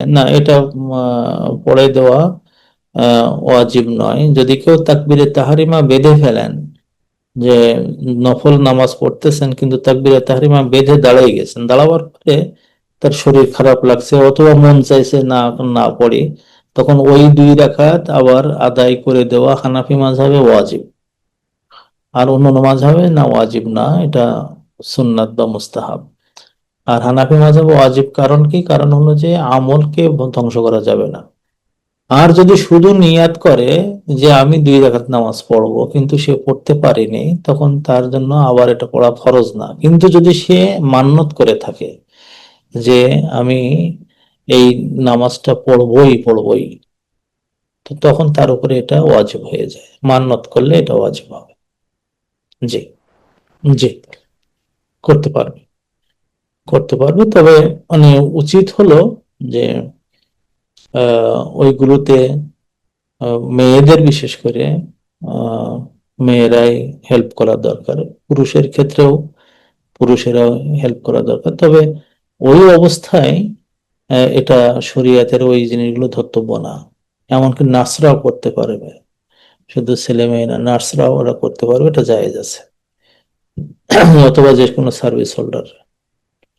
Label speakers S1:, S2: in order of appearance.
S1: না, এটা পড়ে দেওয়া ওয়াজিব নয়। যদি কেউ তাকবীরে তাহরিমা বেঁধে ফেলেন, যে নফল নামাজ পড়তেছেন কিন্তু তাকবীরে তাহরিমা বেঁধে দাঁড়িয়ে গেছেন, দাঁড়াবার পরে তার শরীর খারাপ লাগছে অথবা মন চাইছে না না পড়ি, তখন ওই 2 রাকাত আবার আদায় করে দেওয়া হানাফি মাযহাবে ওয়াজিব। আর অন্যান্য মাযহাবে না, ওয়াজিব না, এটা সুন্নাত বা মুস্তাহাব। আর হানাফি মাযহাবে ওয়াজিব কারণ কি? কারণ হলো যে আমলকে ধ্বংস করা যাবে না। আর যদি শুধু নিয়াত করে যে আমি 2 রাকাত নামাজ পড়বো কিন্তু সে পড়তে পারেনি, তখন তার জন্য আবার এটা পড়া ফরজ না। কিন্তু যদি সে মান্যত করে থাকে যে আমি এই নামাজটা পড়বই পড়বই, তো তখন তার উপরে এটা ওয়াজিব হয়ে যায়, মান্যত করলে এটা ওয়াজিব হবে। জি। জি, করতে পারবে, করতে পারবে, তবে মানে উচিত হলো যে ওইগুলোতে মেয়েদের বিশেষ করে আহ, মেয়েরাই হেল্প করা দরকার। পুরুষের ক্ষেত্রেও পুরুষেরাও হেল্প করা দরকার, তবে ওই অবস্থায় এটা শরীয়তের ওই জিনিসগুলো ধর্তব্য না। এমনকি নার্সরাও করতে পারবে, শুধু ছেলে মেয়ে না, নার্সরাও ওরা করতে পারবে, এটা জায়েজ আছে। অথবা যে কোনো সার্ভিস হোল্ডার।